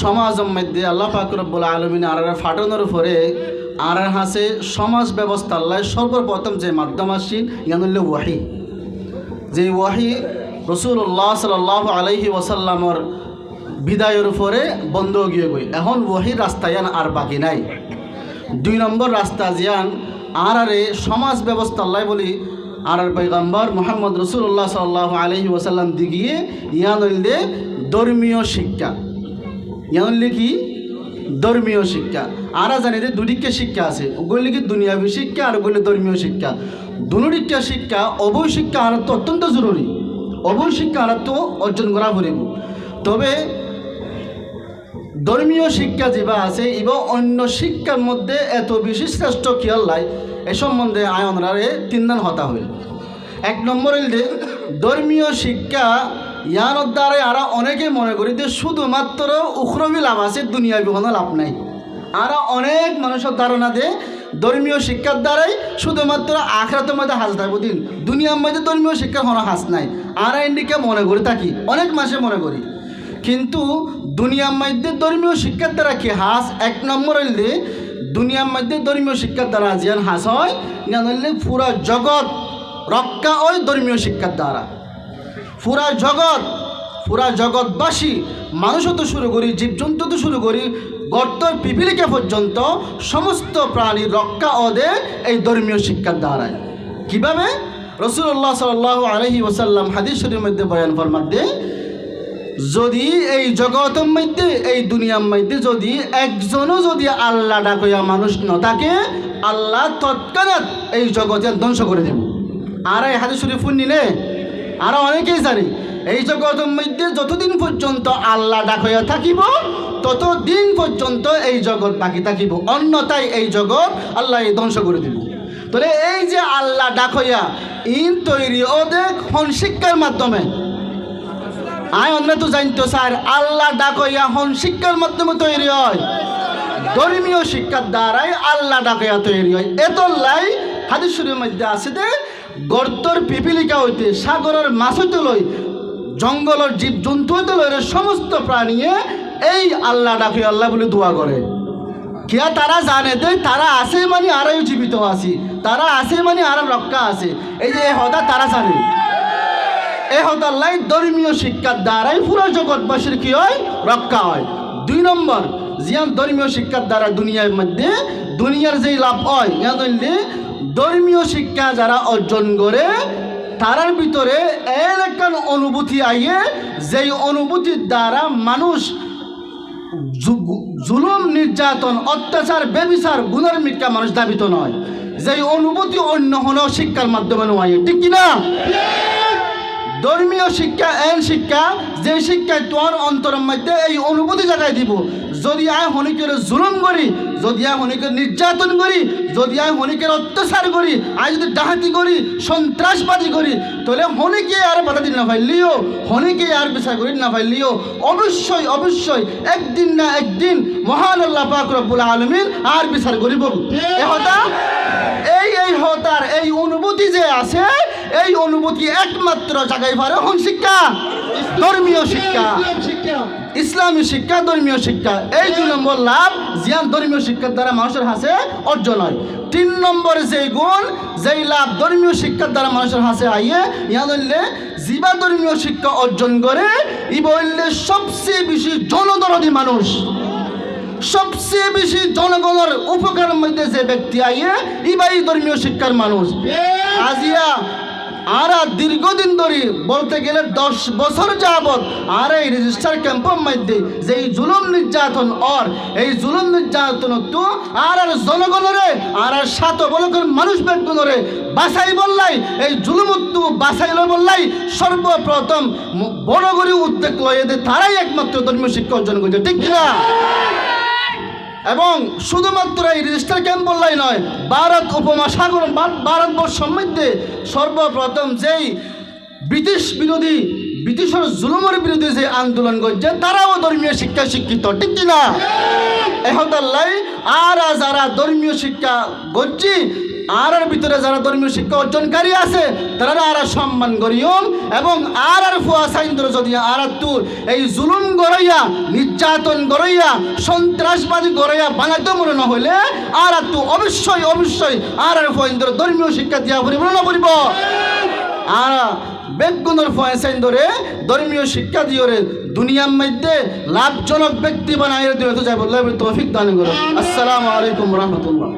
সমাজের মধ্যে আল্লাহ পাক রব্বুল আলামিন আর ফাটানোর পরে আর হাসে সমাজ ব্যবস্থা আল্লাহ সর্বপ্রথম যে মাধ্যম আসছেন ইয়ানুল্ল ওয়াহি, যে ওয়াহি রাসূলুল্লাহ সাল্লাল্লাহু আলাইহি ওয়াসাল্লামর বিদায়ের উপরে বন্ধ গিয়ে গই। এখন ওয়াহির রাস্তা ইয়ান আর বাকি নাই। 2 নম্বর রাস্তা জিয়ান আরে সমাজ ব্যবস্থা আল্লাহ বলি আর পয়গম্বর মুহাম্মদ রাসূলুল্লাহ সাল্লাল্লাহু আলাইহি ওয়াসাল্লাম দিগিয়ে ইয়ানুল্লে ধর্মীয় শিক্ষা, ইয়ানুল্লে কি ধর্মীয় শিক্ষা। আরা জানি যে দুদিকে শিক্ষা আছে, ওগুলি কি দুনিয়াবী শিক্ষা আর ওগুলি ধর্মীয় শিক্ষা। দুদিকে শিক্ষা অবৈ শিক্ষা আর তো অত্যন্ত জরুরি, অবৈ শিক্ষা আর তো অর্জন করা পড়িব। তবে ধর্মীয় শিক্ষা যেবা আছে এবার অন্য শিক্ষার মধ্যে এত বেশি শ্রেষ্ঠ কিয়াল লাই এ সম্বন্ধে আয়নরারে 3 দিন হতা হইল। 1 নম্বর হইল যে ধর্মীয় শিক্ষা ইয়ানোর দ্বারা আরা অনেকে মনে করি যে শুধুমাত্র উখরবি লাভ আছে, দুনিয়াবি কোনো লাভ নাই। আরা অনেক মানুষের ধারণা দে ধর্মীয় শিক্ষার দ্বারাই শুধুমাত্র আখরাতের মধ্যে হাস থাকবো দিন, দুনিয়ার মধ্যে ধর্মীয় শিক্ষার কোনো হাস নাই। আরা ইন্ডিকে মনে করি থাকি, অনেক মাসে মনে করি। কিন্তু দুনিয়ার মধ্যে ধর্মীয় শিক্ষার দ্বারা কি হাস? 1 নম্বর হইলে দুনিয়ার মধ্যে ধর্মীয় শিক্ষার দ্বারা যেন হাস হয় না হইলে পুরা জগৎ রক্ষা হয় ধর্মীয় শিক্ষার দ্বারা। পুরা জগৎবাসী মানুষ তো শুরু করি, জীবজন্তু তো শুরু করি, গর্তর পিপিলিকা পর্যন্ত সমস্ত প্রাণীর রক্ষা ওদে এই ধর্মীয় শিক্ষার দ্বারায়। কিভাবে? রাসূলুল্লাহ সাল্লাল্লাহু আলাইহি ওয়াসাল্লাম হাদিস শরীফের মধ্যে বয়ান ফরমাতে, যদি এই জগতের মধ্যে এই দুনিয়ার মধ্যে যদি একজনও যদি আল্লাহ ডাকইয়া মানুষ ন থাকে, আল্লাহ তৎক্ষণাৎ এই জগতে ধ্বংস করে দেব। আর এই হাদিস শরীফ নিলে আরো অনেকেই জানি এই জগতের মধ্যে যতদিন পর্যন্ত আল্লাহ ডাকইয়া থাকিব ততদিন পর্যন্ত এই জগৎ বাকি থাকিব, অন্যথায় এই জগৎ আল্লাহ ধ্বংস করে দিব। তাহলে এই যে আল্লাহ ডাকইয়া ইন তৈরি ওদের হন শিক্ষার মাধ্যমে, আমরা তো জানতো স্যার আল্লাহ ডাকইয়া হন শিক্ষার মাধ্যমে তৈরি হয়, ধর্মীয় শিক্ষার দ্বারাই আল্লাহ ডাকইয়া তৈরি হয়। এতলাই হাদিস শরীফের মধ্যে আছে যে গর্তর পিপিলিকা হইতে, সাগরের মাছ হইতে লই, জঙ্গলের জীব জন্তু হইতে লই, সমস্ত প্রাণীয়ে এই আল্লাহ ডাকে আল্লাহ বলে দোয়া করে। কিয়া তারা জানে যে তারা আছে মানে আরও জীবিত আছি, তারা আছে মানে আরো রক্ষা আছে। এই যে হদা তারা জানে এই হদাল্লাই ধর্মীয় শিক্ষার দ্বারাই পুরো জগৎবাসীর কি হয়? রক্ষা হয়। 2 নম্বর জিয়ান ধর্মীয় শিক্ষার দ্বারা দুনিয়ার মধ্যে দুনিয়ার যেই লাভ হয়, ইয়া ধরলে ধর্মীয় শিক্ষা যারা অর্জন করে তারার ভিতরে এরকম অনুভূতি আইয়ে, যেই অনুভূতির দ্বারা মানুষ জুলুম, নির্যাতন, অত্যাচার, বেবিচার, গুনার মিথ্যা মানুষ দাবিত নয়। যেই অনুভূতি অন্য হলেও শিক্ষার মাধ্যমে নয়, ঠিক কিনা? ধর্মীয় শিক্ষা এন শিক্ষা যে শিক্ষায় তোমার অন্তরের মধ্যে এই অনুভূতি জায়গায় দিব। যদি আয় হনিকের জুলুম করি, যদি আয় হনিকের নির্যাতন করি, যদি আয় হনিকের অত্যাচার করি, আয় যদি ডাহাতি করি, সন্ত্রাসবাদী করি, তাহলে হনিকে আর বাধা দিন না পাইলিও, হনিকে আর বিচার করি না পাইলিও অবশ্যই অবশ্যই একদিন না একদিন মহান আল্লাহ পাক রব্বুল আলামিন আর বিচার করিব। এই হতার এই অনুভূতি যে আছে, এই অনুভূতি একমাত্র জায়গায় পারে হন শিক্ষা, ধর্মীয় শিক্ষা, ইসলামী শিক্ষা, ধর্মীয় শিক্ষা। এই 2 নম্বর লাভ জিয়ান ধর্মীয় শিক্ষার দ্বারা মানুষের হাতে অর্জন হয়। 3 নম্বর যেই গুণ, যেই লাভ ধর্মীয় শিক্ষার দ্বারা মানুষের হাতে আইয়ে, ইয়া বললে জীবা ধর্মীয় শিক্ষা অর্জন করে ই বললে সবচেয়ে বেশি জনদরদী মানুষ, সবচেয়ে বেশি জনগণের উপকারের মধ্যে যে ব্যক্তি আইয়ে ইবাই ধর্মীয় শিক্ষার মানুষ। আজিয়া আর দীর্ঘদিন ধরে বলতে গেলে 10 বছর যাবৎ আর এই রেজিস্টার ক্যাম্পের মধ্যে যে জুলুম নির্যাতন এই জুলুম নির্যাতন তো আর জনগণরে আর সাত বলকের মানুষ ব্যক্তিগণরে বাছাই বললাই, এই জুলুমত্ব বাছাই বললাই সর্বপ্রথম বড় করে উদ্যোগ লয়ে তারাই একমাত্র ধর্মীয় শিক্ষা অর্জন করছে, ঠিক কিনা? এবং শুধুমাত্র এই রেজিস্টার ক্যাম্প বললাই নয়, ভারত উপমহাসাগর ভারতবর্ষের মধ্যে সর্বপ্রথম যেই ব্রিটিশের জুলুমের বিরুদ্ধে যে আন্দোলন করছে তারাও ধর্মীয় শিক্ষা শিক্ষিত, ঠিক কিনা? এহতাল্লাই আর যারা ধর্মীয় শিক্ষা করছি আর ভিতরে যারা ধর্মীয় শিক্ষা অর্জনকারী আছে তারা আর সম্মান করিয়ম এবং আর ফুয়া সাইন্দ্র যদি আর তুর এই জুলুম গড়াইয়া নির্যাতন গড়াইয়া সন্ত্রাসবাদী গড়াইয়া বানাইতে মনে না হইলে আর তু অবশ্যই অবশ্যই আর ফুয়াইন্দ্র ধর্মীয় শিক্ষা দিয়া পড়িব না পড়িব আর বেগুনের ফয়েসাইন ধরে ধর্মীয় শিক্ষা দিওরে দুনিয়ার মধ্যে লাভজনক ব্যক্তি বানাই দিতে যাই বললে তৌফিক দান করো। আসসালামু আলাইকুম রহমতুল্লাহ।